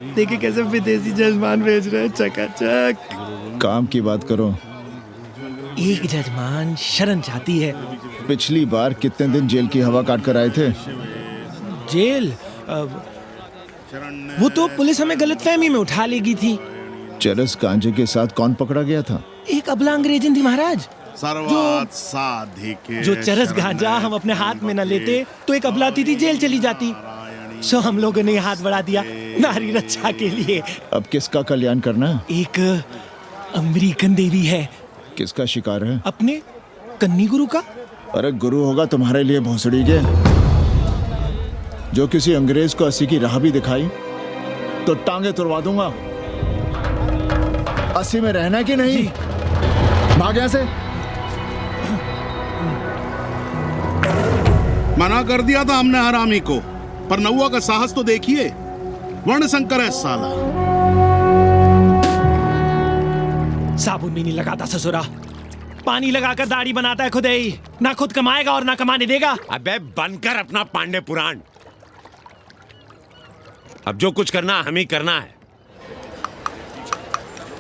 देखिए कैसे विदेशी जजमान भेज रहे हैं, चकाचक। काम की बात करो। एक जजमान शरण चाहती है। पिछली बार कितने दिन जेल की हवा काट कर आए थे? जेल वो तो पुलिस हमें गलतफहमी में उठा लेगी थी। चरस गांजे के साथ कौन पकड़ा गया था? एक अबला अंग्रेजन थी महाराज। जो चरस गांजा हम अपने हाथ में न लेते तो एक अबलाती थी जेल चली जाती। सो हम लोगों ने हाथ बढ़ा दिया नारी रक्षा के लिए। अब किसका कल्याण करना? एक अमेरिकन देवी है। किसका शिकार है? अपने कन्नी गुरु का। अरे गुरु होगा तुम्हारे लिए भोसड़ी के। जो किसी अंग्रेज को 80 की राह भी दिखाई तो टांगे तुड़वा दूंगा। 80 में रहना कि नहीं? भाग यहां से। मना कर दिया था हमने हरामी को, पर नौवा का साहस तो देखिए। वर्ण संकर है साला। साबुन भी नहीं लगाता ससुरा, पानी लगाकर दाढ़ी बनाता है खुद ही। ना खुद कमाएगा और ना कमाने देगा। अबे बनकर अपना पांडे पुराण। अब जो कुछ करना हमें करना है।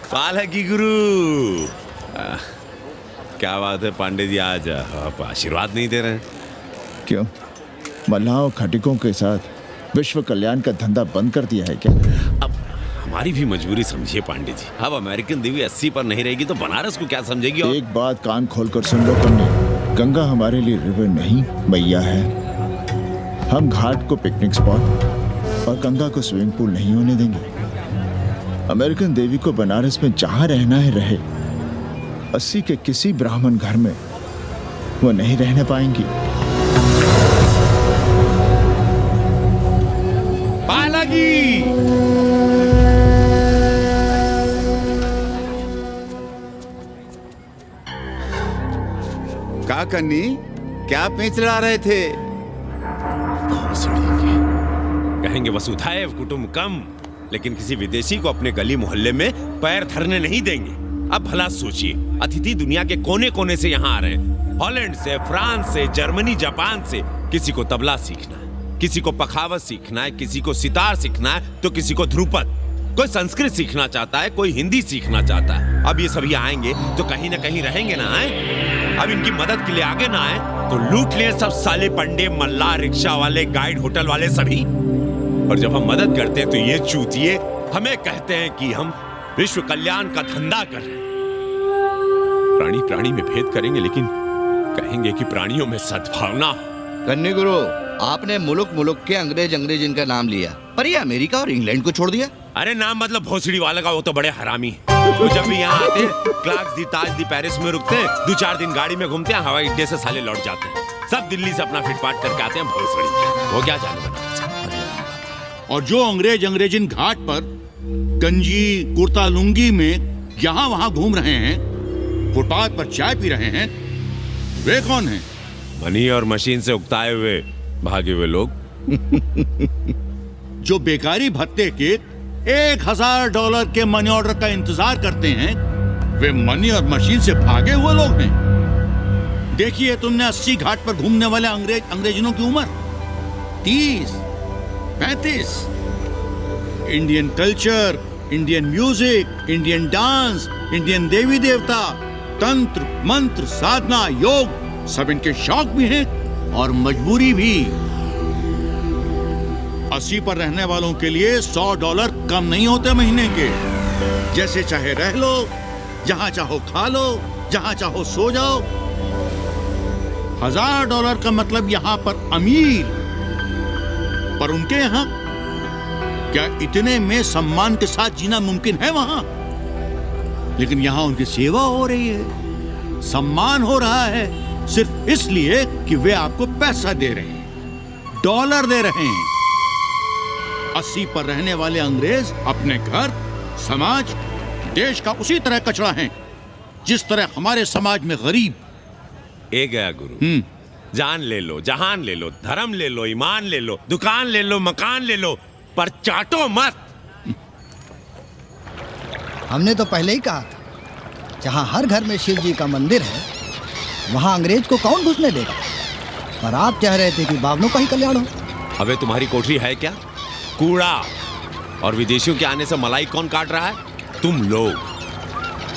पाल की गुरु। क्या बात है पांडे जी, आज आप आशीर्वाद नहीं दे रहे हैं? क्यों? मल्लाहों खटिकों के साथ विश्व कल्याण का धंधा बंद कर दिया है क्या? अब हमारी भी मजबूरी समझिए पांडे जी। अब अमेरिकन देवी 80 पर नहीं रहेगी तो बनारस को क्या समझेगी? और एक बात कान खोलकर सुन लो कन्नी, गंगा हमारे लिए रिवर नहीं मैया है। हम घाट को पिकनिक स्पॉट और गंगा को स्विमिंग पूल नहीं होने देंगे। अमेरिकन देवी को बनारस में जहां रहना है रहे। 80 के किसी ब्राह्मण घर में वो नहीं रहने पाएंगी। पालगी का कन्नी, क्या पेंच लड़ा रहे थे? कहेंगे वसुधैव कुटुंबकम, लेकिन किसी विदेशी को अपने गली मोहल्ले में पैर धरने नहीं देंगे। अब भला सोचिए, अतिथि दुनिया के कोने कोने से यहाँ आ रहे हैं। हॉलैंड से, फ्रांस से, जर्मनी, जापान से। किसी को तबला सीखना है, किसी को पखावत सीखना है, किसी को सितार सीखना है, तो किसी को ध्रुपद। कोई संस्कृत सीखना चाहता है, कोई हिंदी सीखना चाहता है। अब ये सभी आएंगे तो कहीं ना कहीं रहेंगे ना। आए अब इनकी मदद के लिए आगे ना आए तो लूट लिए सब साले पंडे, मल्ला, रिक्शा वाले, गाइड, होटल वाले सभी। और जब हम मदद करते हैं तो ये चूतिए हमें कहते हैं कि हम विश्व कल्याण का धंधा कर रहे हैं। प्राणी प्राणी में भेद करेंगे, लेकिन कहेंगे कि प्राणियों में सद्भावना। कन्नी गुरु, आपने मुल्क मुल्क के अंग्रेज इनका नाम लिया, पर ये अमेरिका और इंग्लैंड को छोड़ दिया। अरे नाम मतलब भोसड़ी वाला का, वो तो बड़े हरामी है। वो जब भी यहाँ आते क्लार्क्स दी, ताज दी, पेरिस में रुकते हैं, 2-4 दिन गाड़ी में घूमते हैं, हवाई अड्डे से साले लौट जाते हैं। सब दिल्ली से अपना फिटपाट करके आते हैं भोसड़ी। वो क्या जाने बनारस। और जो अंग्रेजिन घाट पर गंजी कुर्ता लुंगी में यहाँ वहाँ घूम रहे हैं, फुटपाथ पर चाय पी रहे हैं, वे कौन हैं? मनी और मशीन से उकताए हुए भागे हुए लोग। जो बेकारी भत्ते के $1000 के मनी ऑर्डर का इंतजार करते हैं, वे मनी और मशीन से भागे हुए लोग हैं। देखिए तुमने 80 घाट पर घूमने वाले अंग्रेजनों की उम्र 30-35। Indian culture, Indian music, Indian dance, Indian देवी देवता, तंत्र मंत्र, साधना, योग, सब इनके शौक भी हैं और मजबूरी भी। 80 पर रहने वालों के लिए $100 कम नहीं होते महीने के। जैसे चाहे रह लो, जहां चाहो खा लो, जहां चाहो सो जाओ। $1000 का मतलब यहां पर अमीर, पर उनके यहां क्या इतने में सम्मान के साथ जीना मुमकिन है वहां? लेकिन यहां उनकी सेवा हो रही है, सम्मान हो रहा है, सिर्फ इसलिए कि वे आपको पैसा दे रहे हैं, डॉलर दे रहे हैं। 80 पर रहने वाले अंग्रेज अपने घर, समाज, देश का उसी तरह कचरा हैं जिस तरह हमारे समाज में गरीब। ए गया गुरु। जान ले लो, जहान ले लो, धर्म ले लो, ईमान ले लो, दुकान ले लो, मकान ले लो, पर चाटो मत। हमने तो पहले ही कहा था, जहां हर घर में शिव जी का मंदिर है वहां अंग्रेज को कौन घुसने देगा। पर आप कह रहे थे कि बावनों का ही कल्याण हो। अबे तुम्हारी कोठरी है क्या? कूड़ा। और विदेशियों के आने से मलाई कौन काट रहा है? तुम लोग।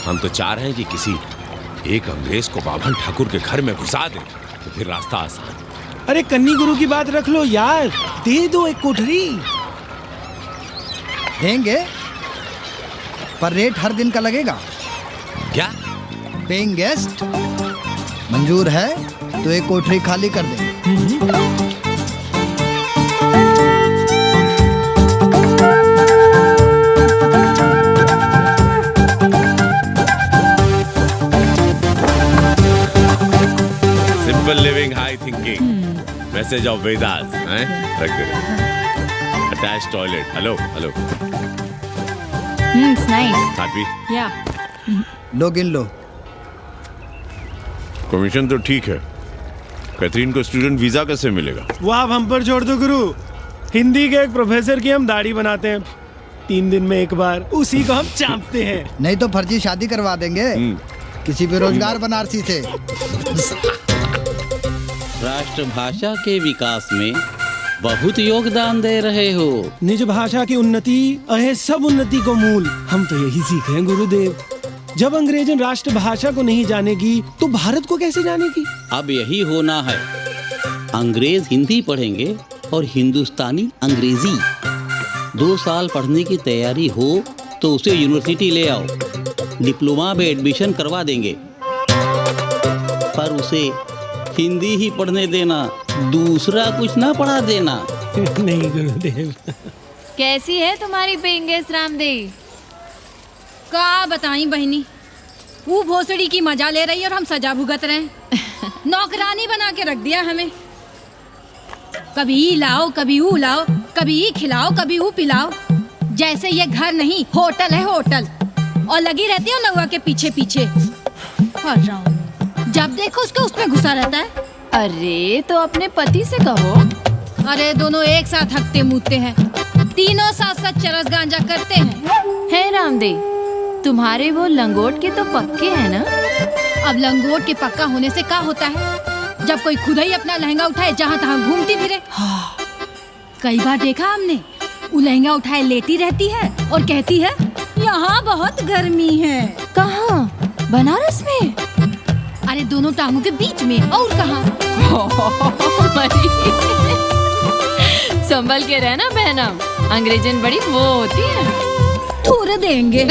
हम तो चाह रहे हैं कि किसी एक अंग्रेज को बाभन ठाकुर के घर में घुसा दें, तो फिर रास्ता आसान। अरे कन्नी गुरु की बात रख लो यार, दे दो एक कोठरी। देंगे, पर रेट हर दिन का लगेगा। क्या? पेइंग गेस्ट मंजूर है तो एक कोठरी खाली कर दे। Simple living, high thinking, message of Vedas, हैं? रख दे। Attach toilet. Hello hello. It's nice. Happy? Yeah. लो गिन लो। कमीशन तो ठीक है, कैथरीन को स्टूडेंट वीजा कैसे मिलेगा? वो आप हम पर छोड़ दो गुरु। हिंदी के एक प्रोफेसर की हम दाढ़ी बनाते हैं 3 दिन में एक बार, उसी को हम चापते हैं। नहीं तो फर्जी शादी करवा देंगे किसी बेरोजगार बनारसी से। राष्ट्रभाषा के विकास में बहुत योगदान दे रहे हो। निज भाषा की उन्नति अहे सब उन्नति को मूल। हम तो यही सीखे हैं गुरुदेव। जब अंग्रेजन राष्ट्रभाषा को नहीं जानेगी तो भारत को कैसे जानेगी? अब यही होना है। अंग्रेज हिंदी पढ़ेंगे और हिंदुस्तानी अंग्रेजी। 2 साल पढ़ने की तैयारी हो तो उसे यूनिवर्सिटी ले आओ, डिप्लोमा में एडमिशन करवा देंगे, पर उसे हिंदी ही पढ़ने देना, दूसरा कुछ ना पढ़ा देना। नहीं गुरुदेव। कैसी है तुम्हारी पेइंग गेस्ट रामदेव? का बताई बहनी, वो भोसड़ी की मजा ले रही है और हम सजा भुगत रहे हैं। नौकरानी बना के रख दिया हमें। कभी ई लाओ, कभी वो लाओ, कभी ई खिलाओ, कभी वो पिलाओ। जैसे ये घर नहीं होटल है, होटल। और लगी रहती है नौआ के पीछे पीछे। जब देखो उसको उसमें घुसा रहता है। अरे तो अपने पति से कहो। अरे दोनों एक साथ हकते मूतते हैं, तीनों साथ साथ चरस गांजा करते हैं। है रामदेव, तुम्हारे वो लंगोट के तो पक्के हैं ना? अब लंगोट के पक्का होने से क्या होता है, जब कोई खुद ही अपना लहंगा उठाए जहाँ तहाँ घूमती फिरे। कई बार देखा हमने, वो लहंगा उठाए लेटी रहती है और कहती है यहाँ बहुत गर्मी है। कहाँ? बनारस में? अरे दोनों टांगों के बीच में। और कहाँ? संभल के रहना बहना, अंग्रेजन बड़ी वो होती है। थोड़े देंगे।